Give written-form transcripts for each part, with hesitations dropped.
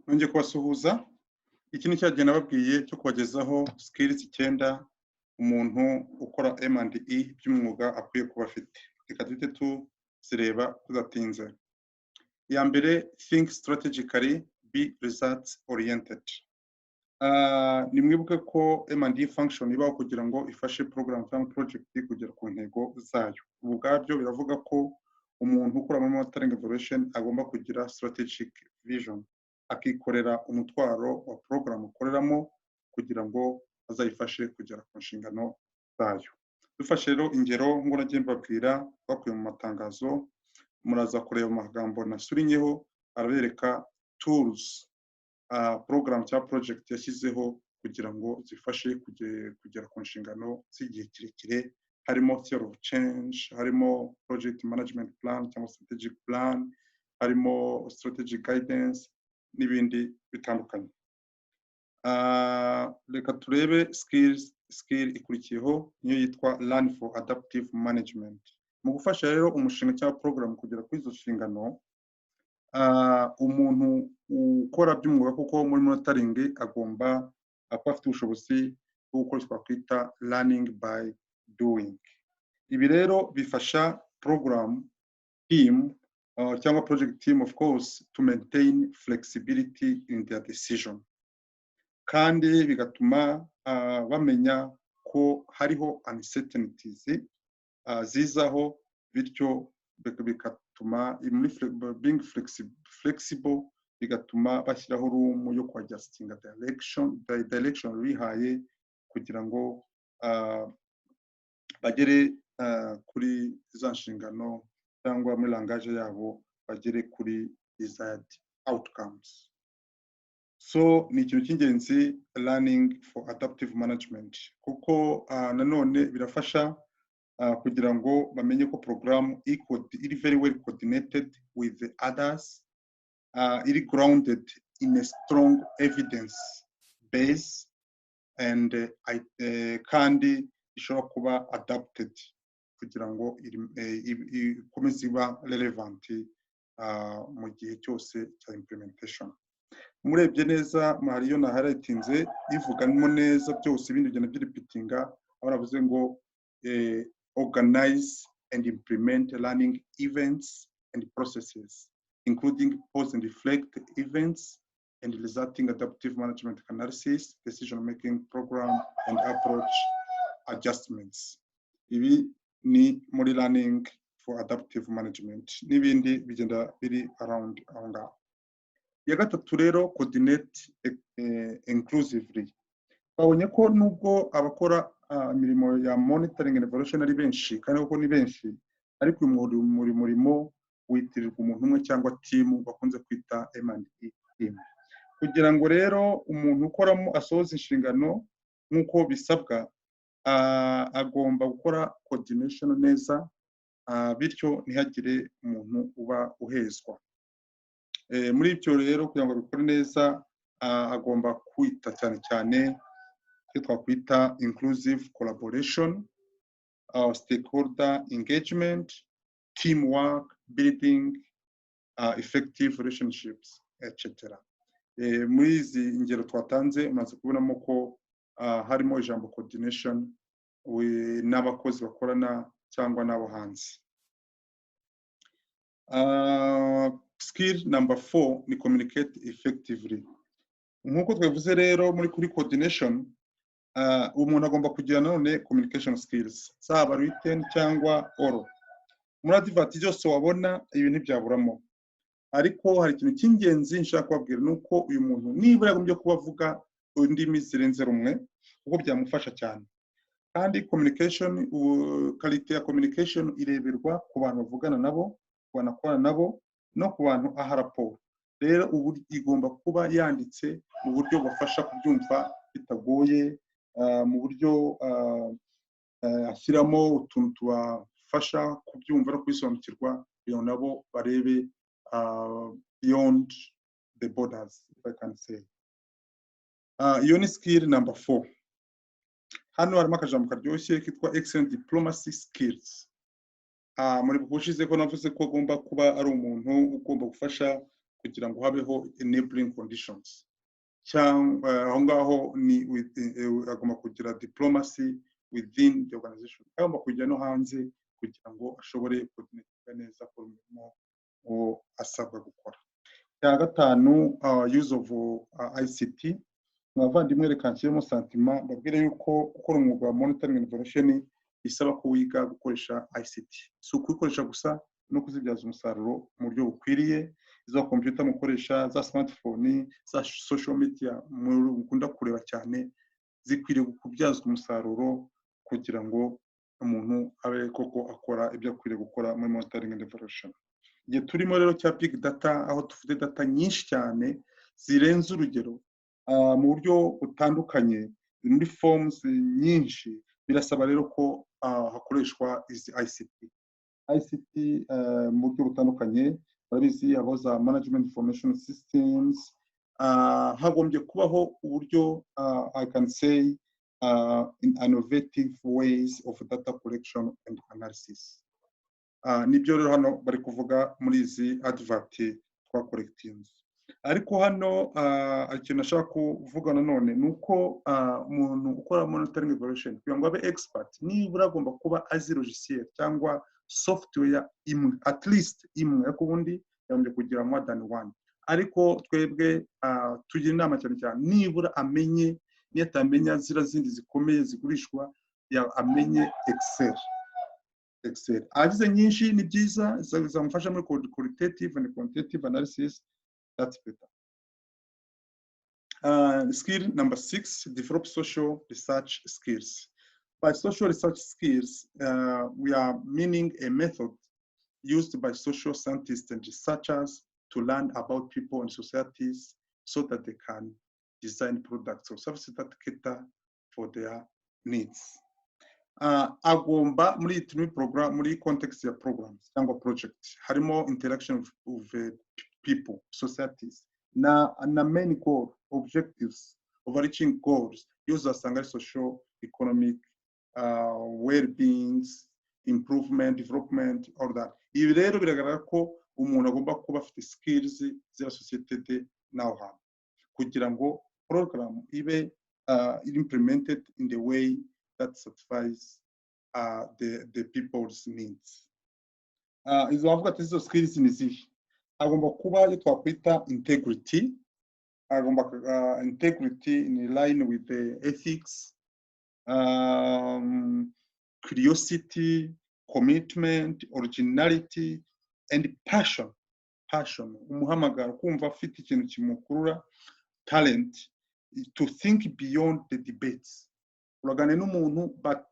nongeye kubasuhuza. Iki ni cyagiye nababwiye cyo kubagezaho skills 9 umuntu ukora M&E by'umwuga akwiye kuba afite. Reka duhite tuzireba tudatinze. Iya mbere, think strategically, be results oriented. Ni mwibuke ko M&E function ibaho kugira ngo ifashe program cyangwa project kugera ku ntego zayo. Ubu bwabyo biravuga ko umuntu ukora muri monitoring evaluation agomba kugira strategic vision, akikorera umutwaro wa program ukoreramo kugira ngo azayifashe kugera ku nshingano zayo. Dufashe rero ingero ngo nagiye mbabwira bakuye mu matangazo, muraza kureba amagambo nasurinyeho arabereka tools program cyangwa project yashyizeho kugira ngo zifashe kugera ku nshingano z'igihe kirekire, harimo theory of change, harimo project management plan cyangwa strategic plan, harimo strategic guidance n'ibindi bitandukanye. Reka turebe skill ikurikiyeho niyo yitwa learn for adaptive management. Mu gufasha rero umushinga cyangwa program kugera kuri izo nshingano, umuntu ukora by'umwuga kuko muri monitoring agomba kuba afite ubushobozi bwo gukora twakwita learning by doing. Ibi rero bifasha program team cyangwa project team of course to maintain flexibility in their decision, kandi bigatuma bamenya ko hariho uncertainties zizaho, bityo bigatuma being flexible bigatuma bashyiraho room yo adjusting direction bihaye kugira ngo bagere kuri za nshingano cyangwa muri langage yabo bagere kuri desired outcomes. So ni ikintu cy'ingenzi learning for adaptive management, kuko nanone birafasha kugira ngo bamenye ko program iri very well coordinated with the others, iri grounded in a strong evidence base, and kandi ishobora kuba adapted kugira ngo ikomeze iba relevant mu gihe cyose cya implementation. Murebye neza Mariyo na haratinze ivugamo neza byose, ibindi bigenda byiripitinga, abaravuze ngo organize and implement learning events and processes, including pause and reflect events and resulting adaptive management analysis, decision making program and approach adjustments. Ibi ni muri learning for adaptive management, n'ibindi bigenda biri around aho ngaho. Ya gatatu rero, coordinate inclusively. Babonye ko nubwo abakora imirimo ya monitoring and evaluation ari benshi, kandi koko ni benshi, ariko uyu murimo witirirwa umuntu umwe cyangwa team bakunze kwita M&E team. Kugira ngo rero umuntu ukoramo asohoze inshingano nk'uko bisabwa, agomba gukora coordination neza, bityo ntihagire umuntu uba uhezwa. Muri ibyo rero kugira ngo bikore neza, agomba kwita cyane cyane icyo twakwita inclusive collaboration, stakeholder engagement, teamwork, building effective relationships, etc. Muri izi ingero twatanze umaze kubonamo ko harimo ijambo coordination n'abakozi bakorana cyangwa n'abo hanze. Skill number 4 ni communicate effectively. Nkuko twavuze rero muri kuri coordination, umuntu agomba kugira none communication skills, zaba written cyangwa oral. Muri advert byose wabona ibi ntibyaburamo, ariko hari ikintu cy'ingenzi nshaka kubabwira, nuko uyu muntu nibura yagombye kuba avuga indimi zirenze rumwe, kuko byamufasha cyane. Kandi communication, quality ya communication ireberwa ku bantu bavugana nabo, ku bantu akorana nabo, no ku bantu aha raporo. Rero ubu igomba kuba yanditse mu buryo bafasha kubyumva bitagoye, mu buryo ashyiramo utuntu tubafasha kubyumva no kwisobanukirwa, kugira ngo nabo barebe beyond the borders, if I can say. Iyo ni skill number 4. Hano harimo akajambo karyoshye kitwa excellent diplomacy skills. Muri bushize ko navuze ko agomba kuba ari umuntu ugomba gufasha kugira ngo habeho enabling conditions cyangwa aho ngaho ni agomba kugira diplomacy within the organization, agomba kujya no hanze kugira ngo ashobore kumenyeka neza ko umurimo asabwa gukora. Ya gatanu, use of ICT. Mwavandimwe reka nshyiremo santima babwire yuko gukora umwuga wa monitoring and evaluation bisaba ko wiga gukoresha ICT, si ukubikoresha gusa no kuzibyaza umusaruro mu buryo bukwiriye. Izo computer mukoresha, za smartphone, za social media mukunda kureba cyane, zikwiriye kubyazwa umusaruro kugira ngo umuntu abe koko akora ibyo akwiriye gukora muri monitoring and evaluation. Igihe turimo rero cya big data, aho dufite data nyinshi cyane zirenze urugero mu buryo butandukanye muri forms nyinshi, birasaba rero ko hakoreshwa izi ICT mu buryo butandukanye. Barabizi abo za management information systems, hagombye kubaho uburyo I can say innovative ways of data collection and analysis. Nibyo rero hano bari kuvuga muri izi advert twa collectings. Ariko hano ikintu nashaka kuvuga nanone nuko umuntu ukora monitoring evaluation kugira ngo abe expert nibura agomba kuba azi logiciel cyangwa software imwe, at least imwe, ariko ubundi yagombye kugira more than one. Ariko twebwe tugira inama cyane cyane nibura amenye, niyo atamenya zira zindi zikomeye zigurishwa, amenye Excel. Agize nyinshi ni byiza, zamufasha muri qualitative and quantitative analysis. That's better. Skill number 6, develop social research skills. By social research skills, we are meaning a method used by social scientists and researchers to learn about people and societies so that they can design products or services that cater for their needs. Agomba muri program, muri context ya programs cyangwa project, harimo interaction with people, societies, na main goal, objectives, overreaching goals, yose asanga social, economic, well-beings, improvement, development, all that. Ibi rero biragaragara ko umuntu agomba kuba afite skills zira associated n'aho hantu kugira ngo program ibe implemented in the way that satisfies the people's needs. Izo bavuga ati izo skills ni zihe? Agomba kuba iyo twakwita integrity, agomba integrity in line with the ethics, curiosity, commitment, originality, and passion. Umuhamagaro, kumva afite ikintu kimukurura, talent, to think beyond the debates. Uragane n'umuntu, but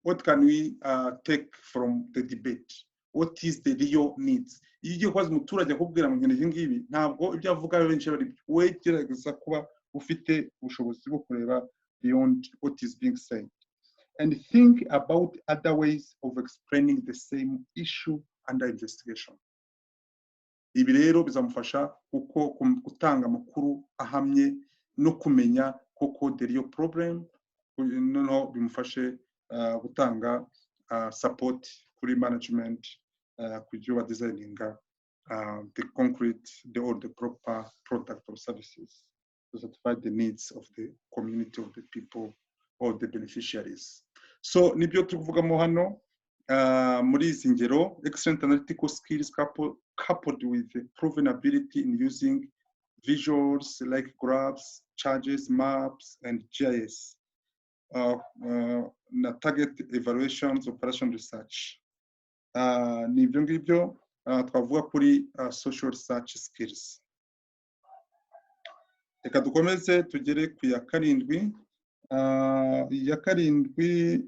what can we take from the debate? What is the real needs? Iyo kwazi umuturage akubwira mu bintu ngibi, ntabwo ibyo avuga benshi bari wegerageza kuba ufite ubushobozi bwo kureba beyond what is being said and think about other ways of explaining the same issue under investigation. Ibi rero bizamufasha kuko gutanga amakuru ahamye no kumenya koko the real problem, no bimufashe gutanga support kuri management kujya designing the concrete, all the proper product or services to satisfy the needs of the community, of the people, or the beneficiaries. So nibyo tuvugamo hano muri izi ngero, excellent analytical skills coupled with proven ability in using visuals like graphs, charts, maps, and GIS. Na target evaluations, operation research. Nibyo ngibyo twavuga kuri social research skills. Reka dukomeze tugere ku ya karindwi. Ya karindwi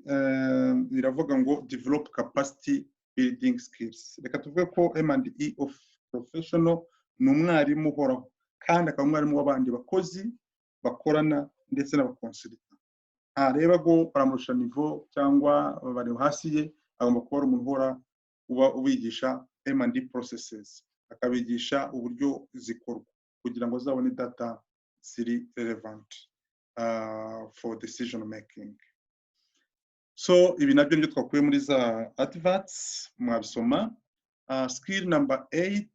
iravuga ngo develop capacity building skills. Reka tuvuge ko M&E of professional ni umwarimu uhoraho kandi akaba umwarimu w'abandi bakozi bakorana ndetse n'abakonsulta. Areba go baramurusha niveau cyangwa bari hasi ye, agomba kuba umuntu uhora uba ubigisha M&E processes, akabigisha uburyo zikorwa kugira ngo zabone data ziri relevant for decision making. So ibi nabyo nibyo twakuye muri za adverts mwabisoma. Skill number 8,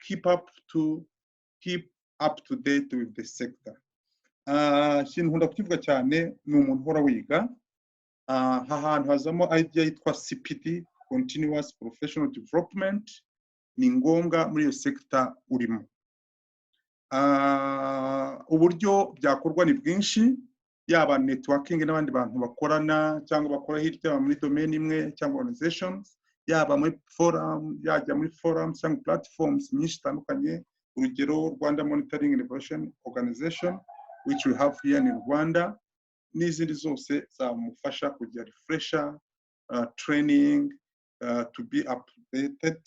keep up to date with the sector. Ikintu nkunda kukivuga cyane ni umuntu uhora wiga. Aha hantu hazamo idea yitwa CPD, Continuous Professional Development, ni ngombwa muri iyo sector urimo. Uburyo byakorwa ni bwinshi, yaba networking n'abandi bantu bakorana cyangwa bakora hirya muri domain imwe cyangwa organizations, yaba muri forum, yajya muri forums cyangwa platforms nyinshi zitandukanye. Urugero Rwanda Monitoring and Evaluation Organization, which we have here in Rwanda, n'izindi zose zamufasha kugira refresher, training, to be updated,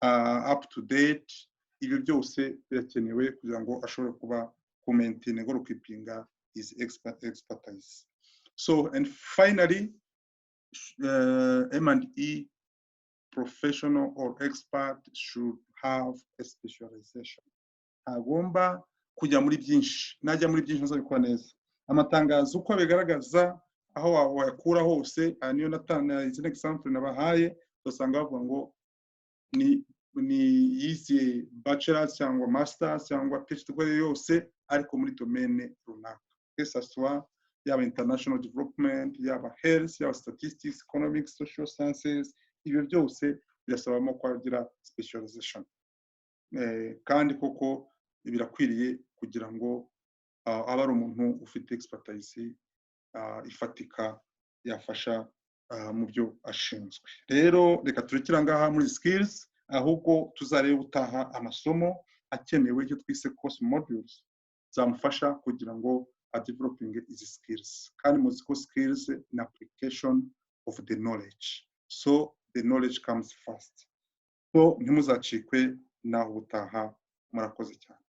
up to date. Ibyo byose birakenewe kugira ngo ashobore kuba maintain go keepinga his expertise. So, and finally, M&E professional or expert should have a specialization. Agomba kujya muri byinshi, najya muri byinshi nzabikora neza. Amatangazo uko bigaragaza aho wayakura hose, niyo natana izina example nabahaye, usanga bavuga ngo ni yize bachelor cyangwa master cyangwa PhD yose ariko muri domaine runaka. Kesa soit yaba international development, yaba health, yaba statistics, economics, social sciences, ibyo byose birasabamo kwagira specialization. Kandi koko birakwiriye kugira ngo aba ari umuntu ufite expertise ifatika yafasha mu byo ashinzwe. Rero reka turekera ngaha muri skills, ahubwo tuzareba utaha amasomo akenewe icyo twise course modules zamufasha kugira ngo developing izi skills. Kandi muzi ko skills in application of the knowledge, so the knowledge comes first. So ntimuzacikwe naho utaha. Murakoze cyane.